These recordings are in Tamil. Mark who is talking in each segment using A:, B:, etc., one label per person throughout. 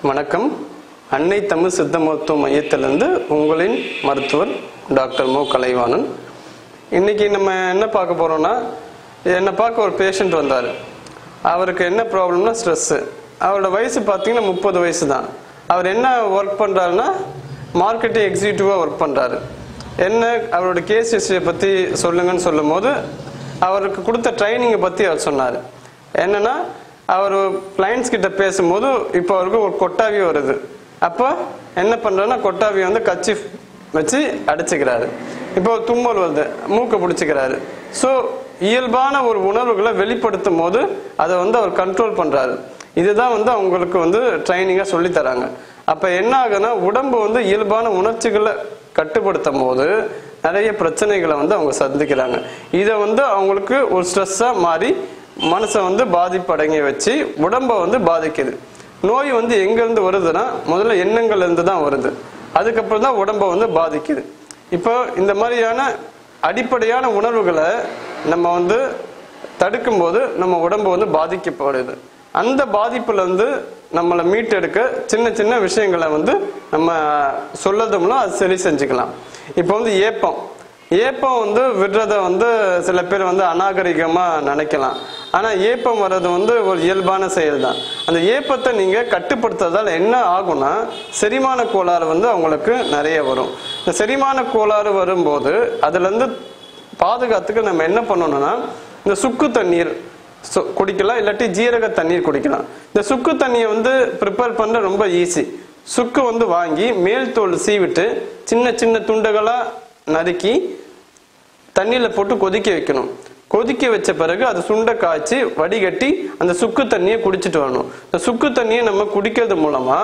A: வணக்கம். அன்னை தமிழ் சித்த மருத்துவ மையத்திலிருந்து உங்களின் மருத்துவர் டாக்டர் மு கலைவாணன். இன்னைக்கு நம்ம என்ன பார்க்க போறோம்னா, என்னை பார்க்க ஒரு பேஷண்ட் வந்தார். அவருக்கு என்ன ப்ராப்ளம்னா ஸ்ட்ரெஸ்ஸு. அவரோட வயசு பார்த்தீங்கன்னா 30 வயசு தான். அவர் என்ன ஒர்க் பண்ணுறாருன்னா மார்க்கெட்டிங் எக்ஸிக்யூட்டிவாக ஒர்க் பண்ணுறாரு. என்ன அவரோட கேஸ் ஹிஸ்டரியை பற்றி சொல்லுங்கன்னு சொல்லும் போது அவருக்கு கொடுத்த ட்ரைனிங்கை பற்றி அவர் சொன்னார். என்னன்னா, அவர் கிளைண்ட்ஸ் கிட்ட பேசும்போது இப்போ அவருக்கு ஒரு கொட்டாவி வருது. அப்போ என்ன பண்ணுறாருன்னா கொட்டாவி வந்து கர்ச்சீஃப் வச்சு அடிச்சுக்கிறாரு. இப்போ தும்மல் வருது, மூக்கை பிடிச்சிக்கிறாரு. ஸோ இயல்பான ஒரு உணர்வுகளை வெளிப்படுத்தும் போது அதை வந்து அவர் கண்ட்ரோல் பண்ணுறாரு. இதுதான் வந்து அவங்களுக்கு வந்து ட்ரைனிங்காக சொல்லித்தராங்க. அப்போ என்ன ஆகுதுன்னா, உடம்பு வந்து இயல்பான உணர்ச்சிகளை கட்டுப்படுத்தும் போது நிறைய பிரச்சனைகளை வந்து அவங்க சந்திக்கிறாங்க. இதை வந்து அவங்களுக்கு ஒரு ஸ்ட்ரெஸ்ஸாக மாறி மனசை வந்து பாதிப்படங்கி வச்சு உடம்பை வந்து பாதிக்குது. நோய் வந்து எங்கேருந்து வருதுன்னா முதல்ல எண்ணங்கள்லேருந்து தான் வருது. அதுக்கப்புறம் தான் உடம்பை வந்து பாதிக்குது. இப்போ இந்த மாதிரியான அடிப்படையான உணர்வுகளை நம்ம வந்து தடுக்கும்போது நம்ம உடம்பு வந்து பாதிக்கப்படுது. அந்த பாதிப்புலேருந்து நம்மளை மீட்டெடுக்க சின்ன சின்ன விஷயங்களை வந்து நம்ம சொல்லதும்னா அது சரி செஞ்சுக்கலாம். இப்போ வந்து ஏப்பம் வந்து விடுறத வந்து சில பேர் வந்து அநாகரிகமாக நினைக்கலாம். ஆனால் ஏப்பம் வர்றது வந்து ஒரு இயல்பான செயல் தான். அந்த ஏப்பத்தை நீங்கள் கட்டுப்படுத்துறதால என்ன ஆகும்னா, செரிமான கோளாறு வந்து அவங்களுக்கு நிறைய வரும். இந்த செரிமான கோளாறு வரும்போது அதுலேருந்து பாதுகாத்துக்கு நம்ம என்ன பண்ணணும்னா, இந்த சுக்கு தண்ணீர் குடிக்கலாம், இல்லாட்டி ஜீரக தண்ணீர் குடிக்கலாம். இந்த சுக்கு தண்ணியை வந்து ப்ரிப்பேர் பண்ண ரொம்ப ஈஸி. சுக்கு வந்து வாங்கி மேல் தோல் சீவிட்டு சின்ன சின்ன துண்டுகளாக நறுக்கி தண்ணியில் போட்டு கொதிக்க வைக்கணும். கொதிக்க வச்ச பிறகு அது சுண்டை காய்ச்சி வடிகட்டி அந்த சுக்கு தண்ணியை குடிச்சிட்டு வரணும். இந்த சுக்கு தண்ணியை நம்ம குடிக்கிறது மூலமா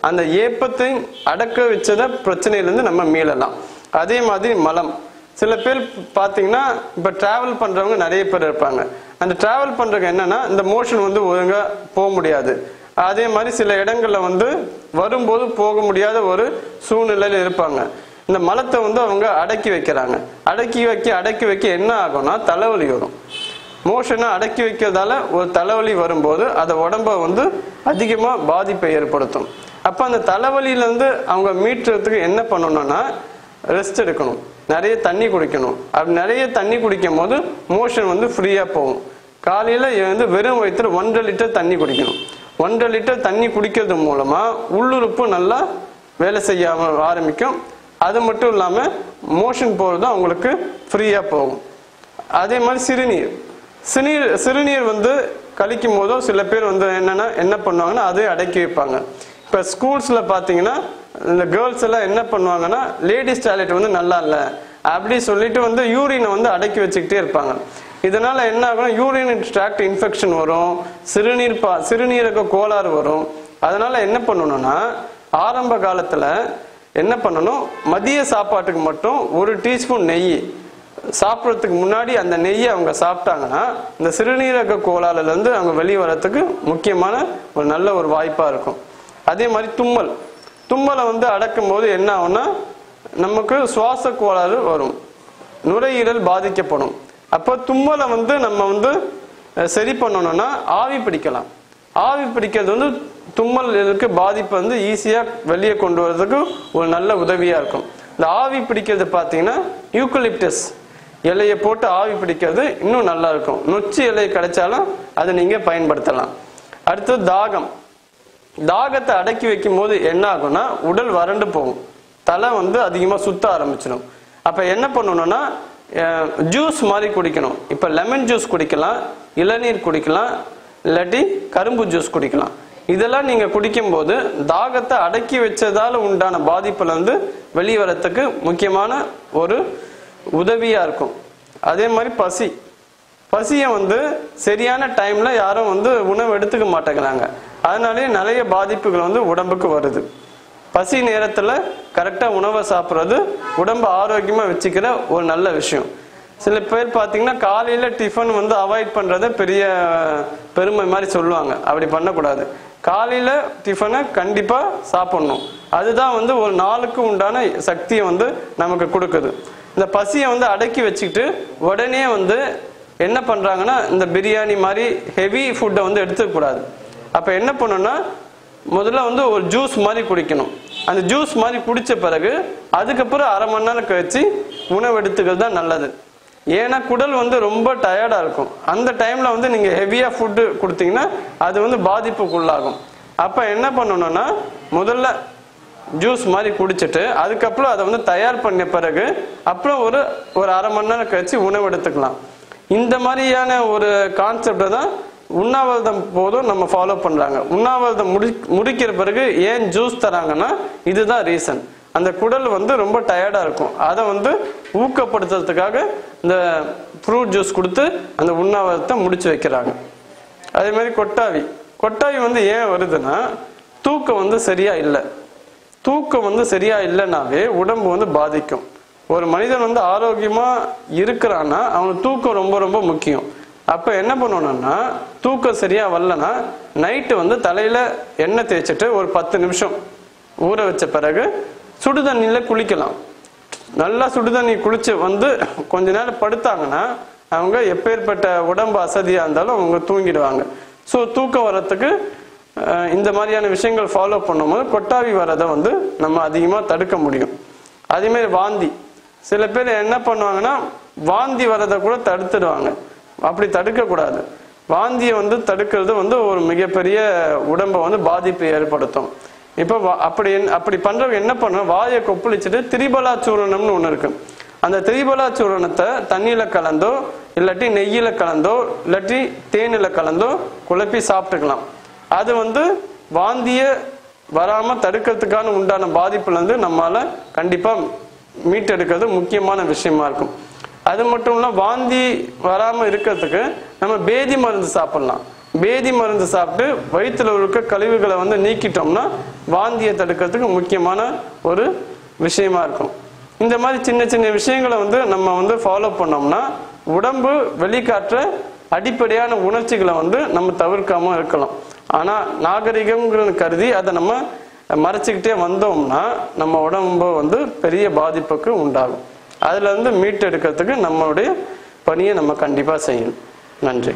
A: அந்த ஏப்பத்தை அடக்க வச்சத பிரச்சனையிலேருந்து நம்ம மீளலாம். அதே மாதிரி மலம். சில பேர் பார்த்தீங்கன்னா இப்போ டிராவல் பண்ணுறவங்க நிறைய பேர் இருப்பாங்க. அந்த டிராவல் பண்ணுறவங்க என்னன்னா, இந்த மோஷன் வந்து ஒழுங்காக போக முடியாது. அதே மாதிரி சில இடங்களில் வந்து வரும்போது போக முடியாத ஒரு சூழ்நிலையில் இருப்பாங்க. இந்த மலத்தை வந்து அவங்க அடக்கி வைக்கிறாங்க. அடக்கி வைக்க என்ன ஆகும்னா தலைவலி வரும். மோஷனை அடக்கி வைக்கிறதால ஒரு தலைவலி வரும்போது அதை உடம்ப வந்து அதிகமாக பாதிப்பை ஏற்படுத்தும். அப்போ அந்த தலைவலியிலேருந்து அவங்க மீட்டுறதுக்கு என்ன பண்ணணும்னா, ரெஸ்ட் எடுக்கணும், நிறைய தண்ணி குடிக்கணும். அப்படி நிறைய தண்ணி குடிக்கும் போது மோஷன் வந்து ஃப்ரீயாக போகும். காலையில் வந்து வெறும் வயிற்றுல 1.5 லிட்டர் தண்ணி குடிக்கணும். 1.5 லிட்டர் தண்ணி குடிக்கிறது மூலமாக உள்ளுறுப்பு நல்லா வேலை செய்ய ஆரம்பிக்கும். அது மட்டும் இல்லாமல் மோஷன் போகிறது அவங்களுக்கு ஃப்ரீயாக போகும். அதே மாதிரி சிறுநீர் வந்து கழிக்கும் போதோ சில பேர் வந்து என்ன பண்ணுவாங்கன்னா அதே அடக்கி வைப்பாங்க. இப்போ ஸ்கூல்ஸில் பார்த்தீங்கன்னா இந்த கேர்ள்ஸ் எல்லாம் என்ன பண்ணுவாங்கன்னா, லேடிஸ் டாய்லெட் வந்து நல்லா இல்லை அப்படி சொல்லிட்டு வந்து யூரினை வந்து அடக்கி வச்சுக்கிட்டே இருப்பாங்க. இதனால என்ன ஆகும், யூரின் ட்ராக்ட் இன்ஃபெக்ஷன் வரும், சிறுநீரக கோளாறு வரும். அதனால என்ன பண்ணணும்னா, ஆரம்ப காலத்தில் என்ன பண்ணணும், மதிய சாப்பாட்டுக்கு மட்டும் 1 டீஸ்பூன் நெய் சாப்பிட்றதுக்கு முன்னாடி அந்த நெய்யை அவங்க சாப்பிட்டாங்கன்னா இந்த சிறுநீரக கோளாறுலேருந்து அவங்க வெளியே வரத்துக்கு முக்கியமான ஒரு நல்ல ஒரு வாய்ப்பாக இருக்கும். அதே மாதிரி தும்மலை வந்து அடக்கும் போது என்ன ஆகும்னா, நமக்கு சுவாச கோளாறு வரும், நுரையீரல் பாதிக்கப்படும். அப்போ தும்மலை வந்து நம்ம வந்து சரி பண்ணணும்னா ஆவி பிடிக்கலாம். ஆவி பிடிக்கிறது வந்து தும்மலுக்கு பாதிப்பை வந்து ஈஸியாக வெளியே கொண்டு வர்றதுக்கு ஒரு நல்ல உதவியாக இருக்கும். இந்த ஆவி பிடிக்கிறது பார்த்தீங்கன்னா யூக்கலிப்டஸ் இலையை போட்டு ஆவி பிடிக்கிறது இன்னும் நல்லா இருக்கும். நொச்சி இலை கிடைச்சாலும் அதை நீங்கள் பயன்படுத்தலாம். அடுத்தது தாகத்தை அடக்கி வைக்கும் போது என்ன ஆகும்னா, உடல் வறண்டு போகும், தலை வந்து அதிகமாக சுத்த ஆரம்பிச்சிடும். அப்போ என்ன பண்ணணும்னா, ஜூஸ் மாதிரி குடிக்கணும். இப்போ லெமன் ஜூஸ் குடிக்கலாம், இளநீர் குடிக்கலாம், இல்லாட்டி கரும்பு ஜூஸ் குடிக்கலாம். இதெல்லாம் நீங்கள் குடிக்கும்போது தாகத்தை அடக்கி வச்சதால உண்டான பாதிப்புல இருந்து வெளியே வரத்துக்கு முக்கியமான ஒரு உதவியாக இருக்கும். அதே மாதிரி பசியை வந்து சரியான டைமில் யாரும் வந்து உணவு எடுத்துக்க மாட்டேங்கிறாங்க. அதனாலே நிறைய பாதிப்புகள் வந்து உடம்புக்கு வருது. பசி நேரத்தில் கரெக்டாக உணவை சாப்பிட்றது உடம்பை ஆரோக்கியமாக வச்சுக்கிற ஒரு நல்ல விஷயம். சில பேர் பார்த்தீங்கன்னா காலையில் டிஃபன் வந்து அவாய்ட் பண்ணுறத பெரிய பெருமை மாதிரி சொல்லுவாங்க. அப்படி பண்ணக்கூடாது. காலையில் டிஃபனை கண்டிப்பாக சாப்பிட்ணும். அதுதான் வந்து ஒரு நாளுக்கு உண்டான சக்தியை வந்து நமக்கு கொடுக்குது. இந்த பசியை வந்து அடக்கி வச்சுக்கிட்டு உடனே வந்து என்ன பண்ணுறாங்கன்னா, இந்த பிரியாணி மாதிரி ஹெவி ஃபுட்டை வந்து எடுத்துக்கூடாது. அப்போ என்ன பண்ணணும்னா, முதல்ல வந்து ஒரு ஜூஸ் மாதிரி குடிக்கணும். அந்த ஜூஸ் மாதிரி குடிச்ச பிறகு அதுக்கப்புறம் அரை மணி நேரம் கழிச்சு உணவு எடுத்துக்கிறது தான் நல்லது. ஏன்னா குடல் வந்து ரொம்ப டயர்டா இருக்கும். அந்த டைம்ல வந்து நீங்க ஹெவியா ஃபுட்டு கொடுத்தீங்கன்னா அது வந்து பாதிப்புக்குள்ளாகும். அப்ப என்ன பண்ணணும்னா முதல்ல ஜூஸ் மாதிரி குடிச்சிட்டு அதுக்கப்புறம் அதை வந்து தயார் பண்ண பிறகு அப்புறம் ஒரு அரை மணி நேரம் கழிச்சு உணவு எடுத்துக்கலாம். இந்த மாதிரியான ஒரு கான்செப்டை தான் உண்ணாவிரதம் போதும் நம்ம ஃபாலோ பண்றாங்க. உண்ணாவிரதம் முடிக்கிற பிறகு ஏன் ஜூஸ் தராங்கன்னா இதுதான் ரீசன். அந்த குடல் வந்து ரொம்ப டயர்டா இருக்கும். அதை வந்து ஊக்கப்படுத்துறதுக்காக இந்த ஃப்ரூட் ஜூஸ் கொடுத்து அந்த உண்ணாவிரதத்தை முடிச்சு வைக்கிறாங்க. அதே மாதிரி கொட்டாவி வந்து ஏன் வருதுன்னா தூக்கம் வந்து சரியா இல்லை. தூக்கம் வந்து சரியா இல்லைனாவே உடம்பு வந்து பாதிக்கும். ஒரு மனிதன் வந்து ஆரோக்கியமா இருக்கிறான்னா அவனுக்கு தூக்கம் ரொம்ப ரொம்ப முக்கியம். அப்ப என்ன பண்ணணும்னா தூக்கம் சரியா வரலன்னா நைட்டு வந்து தலையில எண்ணெய் தேய்ச்சிட்டு ஒரு 10 நிமிஷம் ஊற வச்ச பிறகு சுடுதண்ணில குளிக்கலாம். நல்லா சுடுதண்ணி குளிச்சு வந்து கொஞ்ச நேரம் படுத்தாங்கன்னா அவங்க எப்பேற்பட்ட உடம்பு அசதியா இருந்தாலும் அவங்க தூங்கிடுவாங்க. ஸோ தூக்கம் வர்றதுக்கு இந்த மாதிரியான விஷயங்கள் ஃபாலோ பண்ணும்போது கொட்டாவி வரதை வந்து நம்ம அதிகமாக தடுக்க முடியும். அதேமாரி வாந்தி, சில பேர் என்ன பண்ணுவாங்கன்னா வாந்தி வரதை கூட தடுத்துடுவாங்க. அப்படி தடுக்கக்கூடாது. வாந்தியை வந்து தடுக்கிறது வந்து ஒரு மிகப்பெரிய உடம்பை வந்து பாதிப்பு ஏற்படுத்தும். இப்போ அப்படி பண்றவங்க என்ன பண்ணுவோம், வாயை கொப்பளிச்சுட்டு திரிபலா சூரணம்னு ஒன்று இருக்கு. அந்த திரிபலா சூரணத்தை தண்ணியில கலந்தோ இல்லாட்டி நெய்யில கலந்தோ இல்லாட்டி தேனில கலந்தோ குழப்பி சாப்பிட்டுக்கலாம். அது வந்து வாந்திய வராம தடுக்கிறதுக்கான உண்டான பாதிப்புல இருந்து நம்மளால கண்டிப்பா மீட்டெடுக்கிறது முக்கியமான விஷயமா இருக்கும். அது மட்டும் இல்ல, வாந்தி வராம இருக்கிறதுக்கு நம்ம பேதி மருந்து சாப்பிடலாம். பேதி மருந்து சாப்பிட்டு வயிற்றுல இருக்க கழிவுகளை வந்து நீக்கிட்டோம்னா வாந்தியை தடுக்கிறதுக்கு முக்கியமான ஒரு விஷயமா இருக்கும். இந்த மாதிரி சின்ன சின்ன விஷயங்களை வந்து நம்ம வந்து ஃபாலோ பண்ணோம்னா உடம்பு வெளிக்காட்டுற அடிப்படையான உணர்ச்சிகளை வந்து நம்ம தவிர்க்காம இருக்கலாம். ஆனா நாகரிகம்ங்கிறது கருதி அதை நம்ம மறைச்சிக்கிட்டே வந்தோம்னா நம்ம உடம்பு வந்து பெரிய பாதிப்புக்கு உண்டாகும். அதுல இருந்து மீட்டெடுக்கிறதுக்கு நம்மளுடைய பணியை நம்ம கண்டிப்பா செய்யணும். நன்றி.